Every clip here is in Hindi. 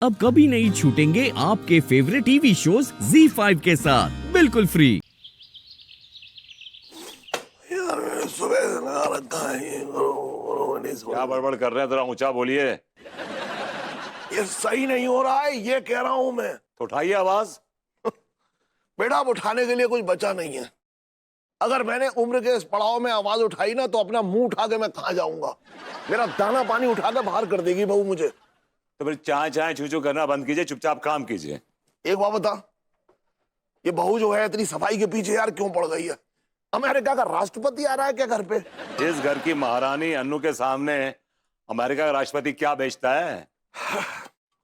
अब कभी नहीं छूटेंगे आपके फेवरेट टीवी शोज ZEE5 के साथ बिल्कुल फ्री। यार मैंने सुबह से लगा रखा है क्या बड़बड़ कर रहे हैं, जरा ऊंचा बोलिए। ये सही नहीं हो रहा है, ये कह रहा हूं मैं। तो उठाइए आवाज। बेटा अब उठाने के लिए कुछ बचा नहीं है। अगर मैंने उम्र के इस पड़ाव में आवाज उठाई ना तो अपना मुंह उठा के मैं कहां जाऊंगा। मेरा दाना पानी उठा के बाहर कर देगी बहू मुझे। तो फिर चाय चाय छू छू करना बंद कीजिए, चुपचाप काम कीजिए। एक बात बता, ये बहू जो है इतनी सफाई के पीछे यार क्यों पड़ गई है? अमेरिका का राष्ट्रपति आ रहा है क्या घर पे? इस घर की महारानी अन्नू के सामने अमेरिका का राष्ट्रपति क्या बेचता है?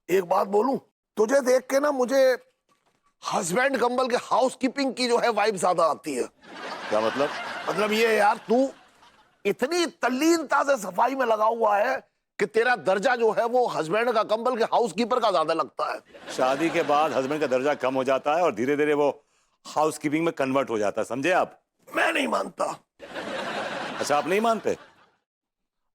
एक बात बोलूं, तुझे देख के ना मुझे हस्बैंड कंबल के हाउसकीपिंग की जो है वाइब ज्यादा आती है। क्या मतलब? मतलब ये यार, तू इतनी तल्लीनता से सफाई में लगा हुआ है कि तेरा दर्जा जो है वो हस्बैंड का कंबल के हाउसकीपर का ज्यादा लगता है। शादी के बाद हस्बैंड का दर्जा कम हो जाता है और धीरे धीरे वो हाउस कीपिंग में कन्वर्ट हो जाता है, समझे आप? मैं नहीं मानता। अच्छा, आप नहीं मानते?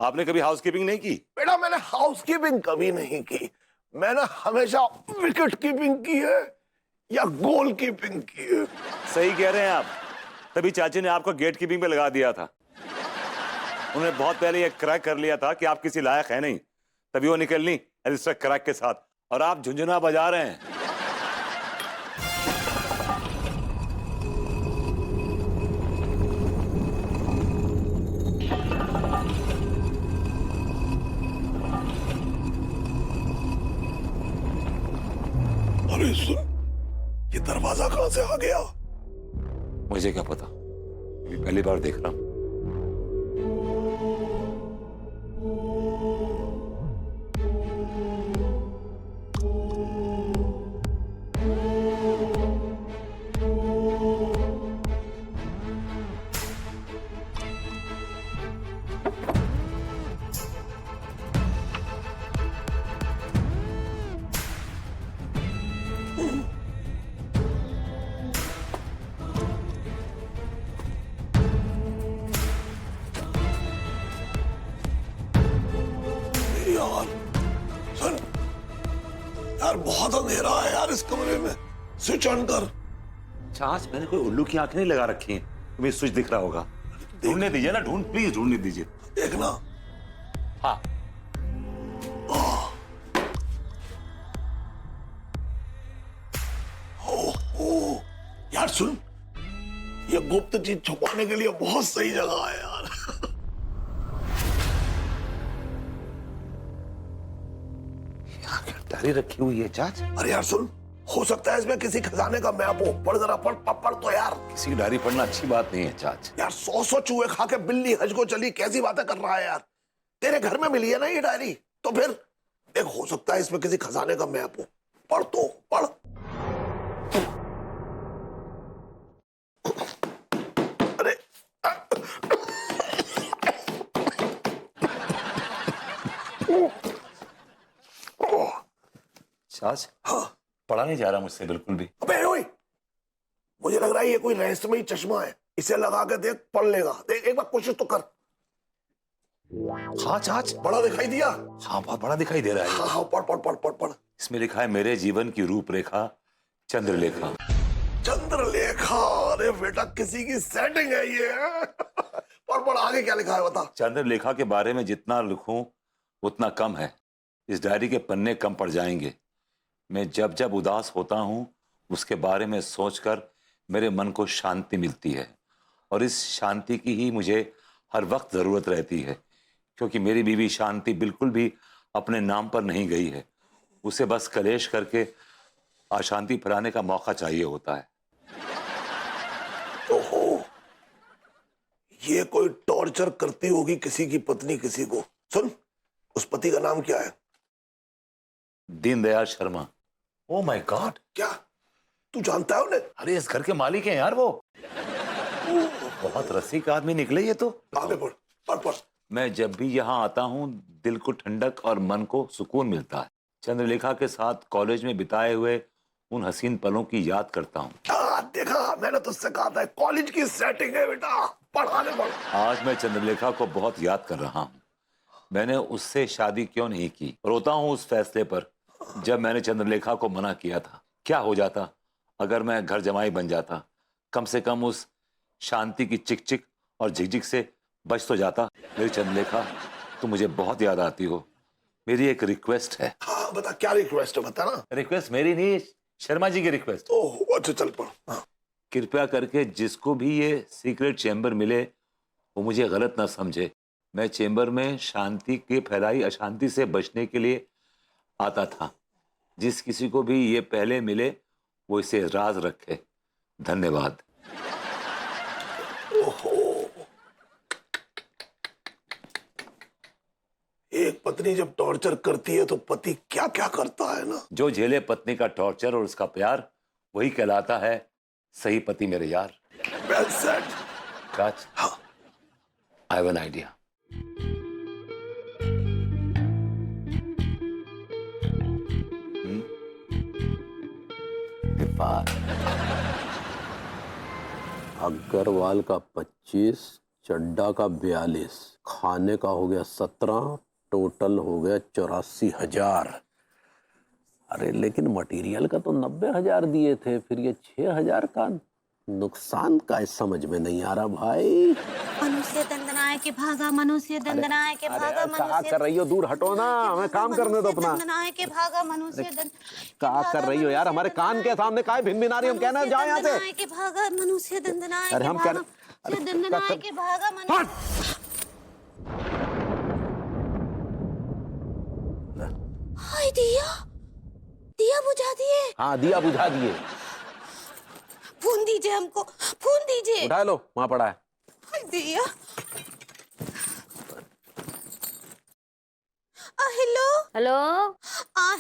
आपने कभी हाउस कीपिंग नहीं की? बेटा मैंने हाउसकीपिंग कभी नहीं की, मैंने हमेशा विकेट कीपिंग की है या गोल कीपिंग की है। सही कह रहे हैं आप। तभी चाची ने आपको गेट कीपिंग पे लगा दिया था। उन्होंने बहुत पहले ये क्रैक कर लिया था कि आप किसी लायक है नहीं, तभी वो निकलनी एलिस्टर क्रैक के साथ, और आप झुंझुना बजा रहे हैं। अरे सुन, ये दरवाजा कहां से आ गया? मुझे क्या पता, अभी पहली बार देख रहा हूं। यार सुन, यार बहुत अंधेरा है यार इस कमरे में। स्विच ऑन कर। चाच, मैंने कोई उल्लू की आंखें नहीं लगा रखी हैं, तुम्हें स्विच दिख रहा होगा। ढूंढने दीजिए ना, प्लीज ढूंढने दीजिए। देखना। हाँ, ओ, यार सुन, ये गुप्त चीज छुपाने के लिए बहुत सही जगह है यार। डायरी रखी हुई है चाच। अरे यार सुन, हो सकता है इसमें किसी खजाने का मैप हो। पढ़ जरा, पढ़ तो यार। किसी की डायरी पढ़ना अच्छी बात नहीं है चाच। यार 100 चूहे खा के बिल्ली हज को चली, कैसी बातें कर रहा है यार? तेरे घर में मिली है ना ये डायरी, तो फिर देख, हो सकता है इसमें किसी खजाने का मैप हो। पढ़ तो पढ़। अरे चाच, हाँ, पढ़ा नहीं जा रहा मुझसे बिल्कुल भी। अबे ओए, मुझे लग रहा है ये कोई रहस्यमयी चश्मा है। इसे लगा के देख, पढ़ लेगा। देख एक बार कोशिश तो कर। हाँ चाच, बड़ा दिखाई दिया? हाँ बहुत बड़ा दिखाई दे रहा है। हाँ हाँ, पढ़ पढ़ पढ़ पढ़ पढ़। इसमें लिखा है, मेरे जीवन की रूपरेखा चंद्रलेखा। चंद्रलेखा? अरे बेटा, किसी की सेटिंग है ये। पढ़ पढ़, आगे क्या लिखा है बता। चंद्रलेखा के बारे में जितना लिखूं उतना कम है। इस डायरी के पन्ने कम पड़ जाएंगे। मैं जब जब उदास होता हूं उसके बारे में सोचकर मेरे मन को शांति मिलती है, और इस शांति की ही मुझे हर वक्त जरूरत रहती है, क्योंकि मेरी बीवी शांति बिल्कुल भी अपने नाम पर नहीं गई है। उसे बस कलेश करके अशांति फैलाने का मौका चाहिए होता है। ओहो, ये कोई टॉर्चर करती होगी किसी की पत्नी किसी को। सुन, उस पति का नाम क्या है? Deendayal Sharma. Oh my God, क्या तू जानता है उन्हें? अरे इस घर के मालिक हैं यार वो। बहुत रसिक आदमी निकले ये तो। आगे पढ़ पढ़ पढ़। मैं जब भी यहाँ आता हूँ दिल को ठंडक और मन को सुकून मिलता है। चंद्रलेखा के साथ कॉलेज में बिताए हुए उन हसीन पलों की याद करता हूँ। देखा, मैंने तुझसे कहा था कॉलेज की सेटिंग है बेटा। पढ़, आगे पढ़। आज मैं चंद्रलेखा को बहुत याद कर रहा हूँ। मैंने उससे शादी क्यों नहीं की, रोता हूँ उस फैसले पर जब मैंने चंद्रलेखा को मना किया था, क्या हो जाता अगर मैं घर जमाई बन जाता? कम से कम उस शांति की चिक चिक और झिकझिक से बच तो जाता। मेरी चंद्रलेखा, तुम मुझे बहुत याद आती हो। मेरी एक रिक्वेस्ट है। हाँ बता, क्या रिक्वेस्ट है, बता ना। रिक्वेस्ट मेरी नहीं, शर्मा जी की रिक्वेस्ट। ओह अच्छा, चल पढ़। हाँ। कृपया करके जिसको भी ये सीक्रेट चैम्बर मिले वो मुझे गलत ना समझे। मैं चैम्बर में शांति की फैलाई अशांति से बचने के लिए आता था। जिस किसी को भी ये पहले मिले वो इसे राज रखे। धन्यवाद। ओहो, एक पत्नी जब टॉर्चर करती है तो पति क्या क्या करता है ना। जो झेले पत्नी का टॉर्चर और उसका प्यार, वही कहलाता है सही पति मेरे यार। Well said. राज, हाँ। I have an idea. Agarwal का 25, चड्डा का 42, खाने का हो गया 17, टोटल हो गया 84,000। अरे लेकिन मटेरियल का तो 90,000 दिए थे, फिर ये 6,000 का नुकसान का समझ में नहीं आ रहा भाई। मनुष्य दंदनाए के भागा, मनुष्य दंदनाए के भागा, क्या कर रही हो? दूर हटो ना, हमें काम करने दो अपना। दंदनाए के भागा, मनुष्य क्या कर रही हो यार? हमारे कान के सामने काहे भिन-भिनारी? हम कहना जाओ यहाँ से। के भागा, मनुष्य दंदनाए अरे हम क्या? दंदनाए के भागा, मनुष्य। हाय दिया, दिया बुझा दिए। हाँ दिया बुझा दिए। फोन दीजिए हमको, फोन दीजिए। उठा लो, वहाँ पड़ा है। हाय दिया। Hello hello.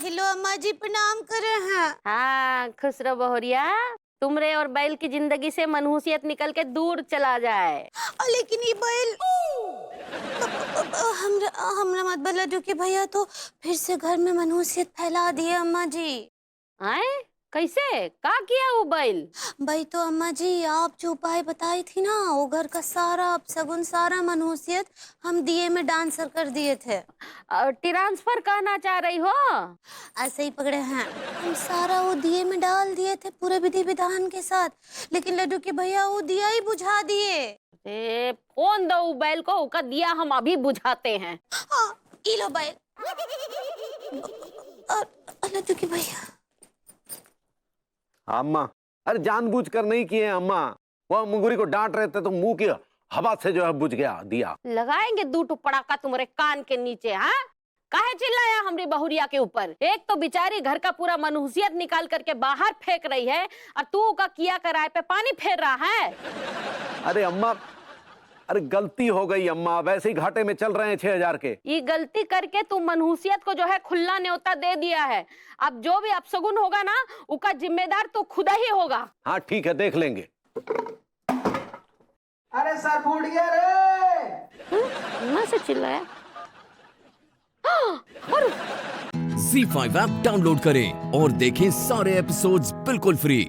हेलो अम्मा जी, प्रणाम कर रहे हैं। हाँ खुश रहो बहुरिया। तुमरे और बैल की जिंदगी से मनहूसियत निकल के दूर चला जाए। लेकिन ये बैल हमरा मत बोला जो कि भैया तो फिर से घर में मनहूसियत फैला दिए अम्मा जी। आए कैसे? का किया वो बैल? भाई तो अम्मा जी आप जो उपाय बताई थी ना, वो घर का सारा अपशगुन, सारा मनहूसियत हम दिए में डांसर कर दिए थे। ट्रांसफर करना चाह रही हो? ऐसे ही पकड़े हैं, हम सारा वो दिए में डाल दिए थे पूरे विधि विधान के साथ, लेकिन लड्डू के भैया वो दिया ही बुझा दिए। फोन दो वो बैल को, उसका दिया हम अभी बुझाते हैं। हाँ ये लो बैल। लड्डू के भैया। अम्मा, अरे जानबूझकर नहीं किए अम्मा, वो मुंगुरी को डांट रहे थे तो मुंह की हवा से जो है बुझ गया दिया। लगाएंगे दू टू पड़ाका तुम्हारे कान के नीचे। हाँ काहे चिल्लाया हमरी बहुरिया के ऊपर? एक तो बेचारी घर का पूरा मनहूसियत निकाल करके बाहर फेंक रही है और तू का किया कराए पे पानी फेर रहा है। अरे अम्मा, अरे गलती हो गई अम्मा, वैसे ही घाटे में चल रहे हैं 6,000 के। ये गलती करके तू मनहूसियत को जो है खुला न्योता दे दिया है। अब जो भी अपशगुन होगा ना, उसका जिम्मेदार तो खुद ही होगा। हाँ ठीक है, देख लेंगे। अरे सर फूट गया रे। मैं से चिल्लाया। Z5 ऐप डाउनलोड करें और देखें सारे एपिसोड्स बिल्कुल फ्री।